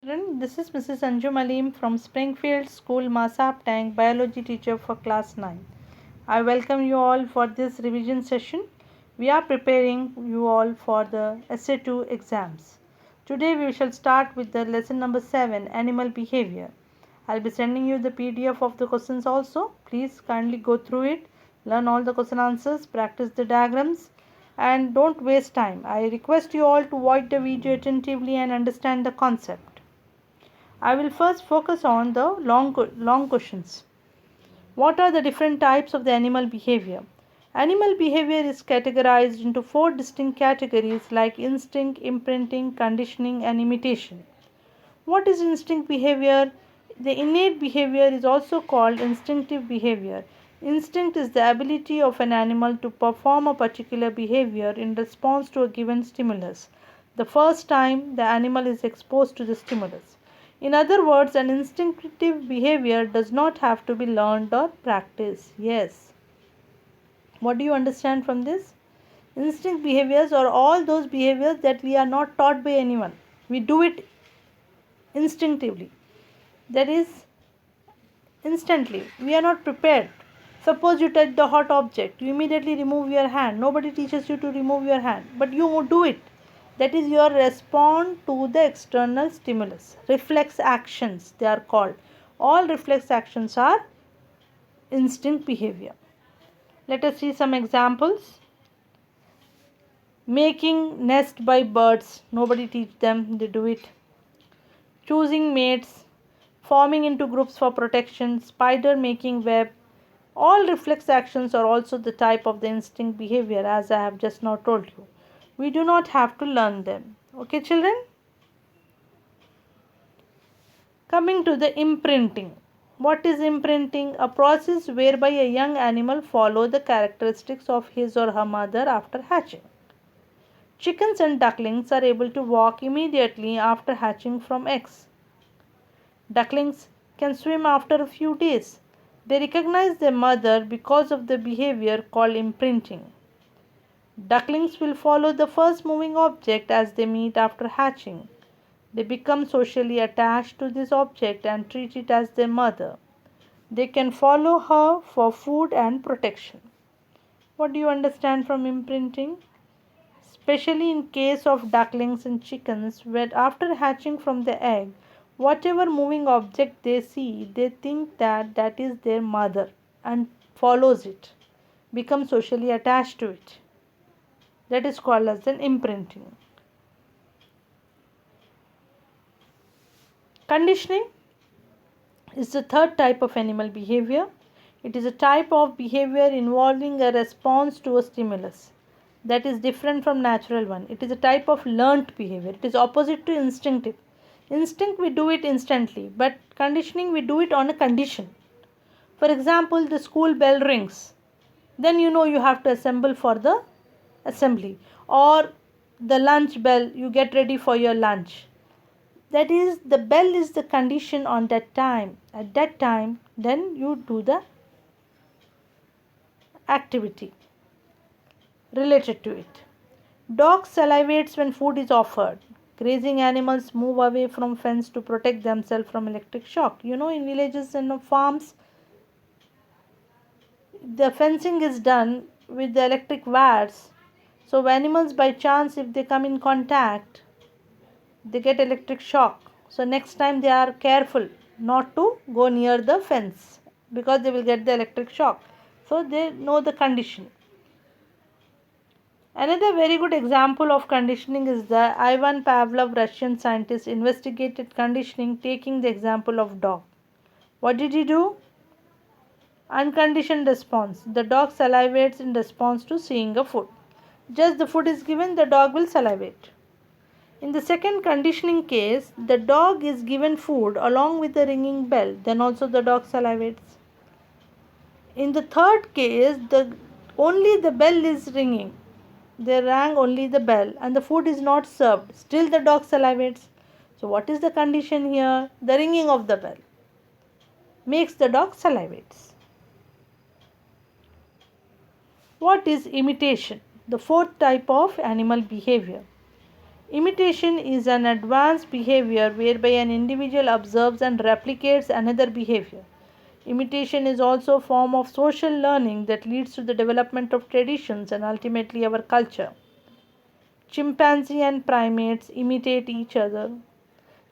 Children, this is Mrs. Anjum Aleem from Springfield School, Masap Tank, biology teacher for class 9. I welcome you all for this revision session. We are preparing you all for the Essay 2 exams. Today we shall start with the lesson number 7, animal behavior. I'll be sending you the PDF of the questions also. Please kindly go through it, learn all the question answers, practice the diagrams, and don't waste time. I request you all to watch the video attentively and understand the concept. I will first focus on the long questions. What are the different types of the animal behavior? Animal behavior is categorized into four distinct categories like instinct, imprinting, conditioning, and imitation. What is instinct behavior? The innate behavior is also called instinctive behavior. Instinct is the ability of an animal to perform a particular behavior in response to a given stimulus, the first time the animal is exposed to the stimulus. In other words, an instinctive behavior does not have to be learned or practiced. Yes. What do you understand from this? Instinct behaviors are all those behaviors that we are not taught by anyone. We do it instinctively. That is, instantly. We are not prepared. Suppose you touch the hot object, you immediately remove your hand. Nobody teaches you to remove your hand, but you do it. That is your response to the external stimulus. Reflex actions, they are called. All reflex actions are instinct behavior. Let us see some examples. Making nest by birds, nobody teach them, they do it. Choosing mates, forming into groups for protection, spider making web. All reflex actions are also the type of the instinct behavior, as I have just now told you. We do not have to learn them. Okay, children? Coming to the imprinting. What is imprinting? A process whereby a young animal follows the characteristics of his or her mother after hatching. Chickens and ducklings are able to walk immediately after hatching from eggs. Ducklings can swim after a few days. They recognize their mother because of the behavior called imprinting. Ducklings will follow the first moving object as they meet after hatching. They become socially attached to this object and treat it as their mother. They can follow her for food and protection. What do you understand from imprinting? Especially in case of ducklings and chickens, where after hatching from the egg, whatever moving object they see, they think that that is their mother and follows it, become socially attached to it. That is called as an imprinting. Conditioning is the third type of animal behavior. It is a type of behavior involving a response to a stimulus that is different from natural one. It is a type of learnt behavior. It is opposite to instinctive. Instinct we do it instantly, but conditioning we do it on a condition. For example, the school bell rings. Then you know you have to assemble for the assembly. Or the lunch bell, you get ready for your lunch. That is, the bell is the condition on that time. At that time, then you do the activity related to it. Dog salivates when food is offered. Grazing animals move away from fence to protect themselves from electric shock. You know, in villages and farms, the fencing is done with the electric wires. So animals, by chance, if they come in contact, they get electric shock. So next time they are careful not to go near the fence because they will get the electric shock. So they know the condition. Another very good example of conditioning is the Ivan Pavlov, Russian scientist, investigated conditioning taking the example of dog. What did he do? Unconditioned response. The dog salivates in response to seeing a food. Just the food is given, the dog will salivate. In the second conditioning case, the dog is given food along with the ringing bell, then also the dog salivates. In the third case, only the bell is ringing. They rang only the bell and the food is not served. Still the dog salivates. So what is the condition here? The ringing of the bell makes the dog salivates. What is imitation? The fourth type of animal behavior. Imitation is an advanced behavior whereby an individual observes and replicates another behavior. Imitation is also a form of social learning that leads to the development of traditions and ultimately our culture. Chimpanzee and primates imitate each other.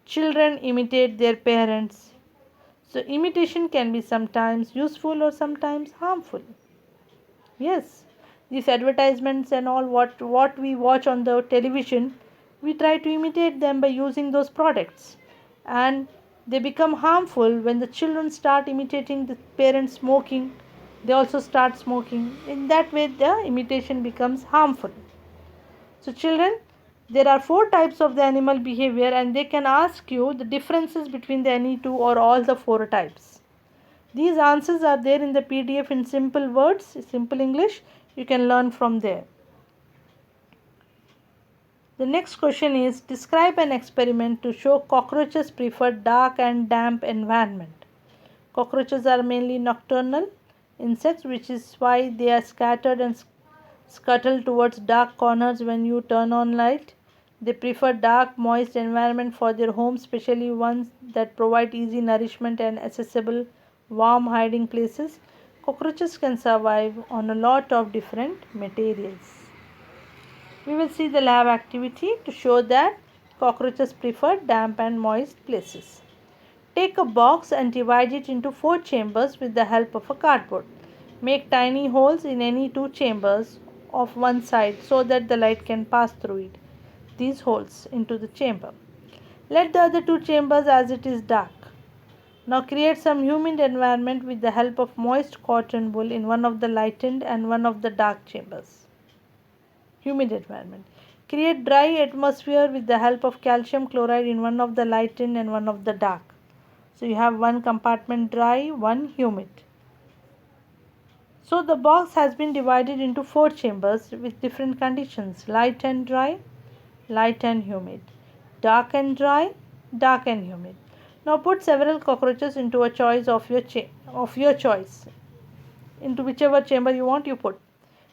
Children imitate their parents. So, imitation can be sometimes useful or sometimes harmful. Yes, these advertisements and all what we watch on the television, we try to imitate them by using those products. And they become harmful when the children start imitating the parents smoking. They also start smoking. In that way, the imitation becomes harmful. So, children, there are four types of the animal behavior, and they can ask you the differences between the any two or all the four types. These answers are there in the PDF in simple words, simple English. You can learn from there. The next question is, describe an experiment to show cockroaches prefer dark and damp environment. Cockroaches are mainly nocturnal insects, which is why they are scattered and scuttle towards dark corners when you turn on light. They prefer dark, moist environment for their homes, especially ones that provide easy nourishment and accessible warm hiding places. Cockroaches can survive on a lot of different materials. We will see the lab activity to show that cockroaches prefer damp and moist places. Take a box and divide it into 4 chambers with the help of a cardboard. Make tiny holes in any 2 chambers of one side so that the light can pass through these holes into the chamber. Let the other 2 chambers as it is dark. Now create some humid environment with the help of moist cotton wool in one of the lightened and one of the dark chambers. Humid environment. Create dry atmosphere with the help of calcium chloride in one of the lightened and one of the dark. So you have one compartment dry, one humid. So the box has been divided into 4 chambers with different conditions: light and dry, light and humid, dark and dry, dark and humid. Now put several cockroaches into a choice of your choice. Into whichever chamber you want, you put.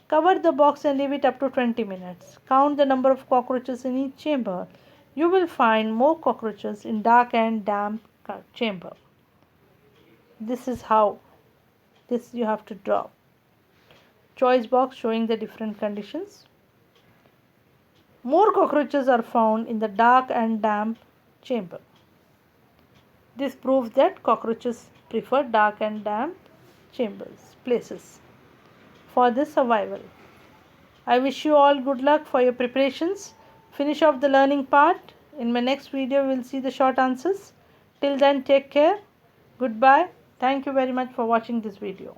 Cover the box and leave it up to 20 minutes. Count the number of cockroaches in each chamber. You will find more cockroaches in dark and damp chamber. This is how this you have to draw. Choice box showing the different conditions. More cockroaches are found in the dark and damp chamber. This proves that cockroaches prefer dark and damp places for their survival. I wish you all good luck for your preparations. Finish off the learning part. In my next video, we will see the short answers. Till then, take care. Goodbye. Thank you very much for watching this video.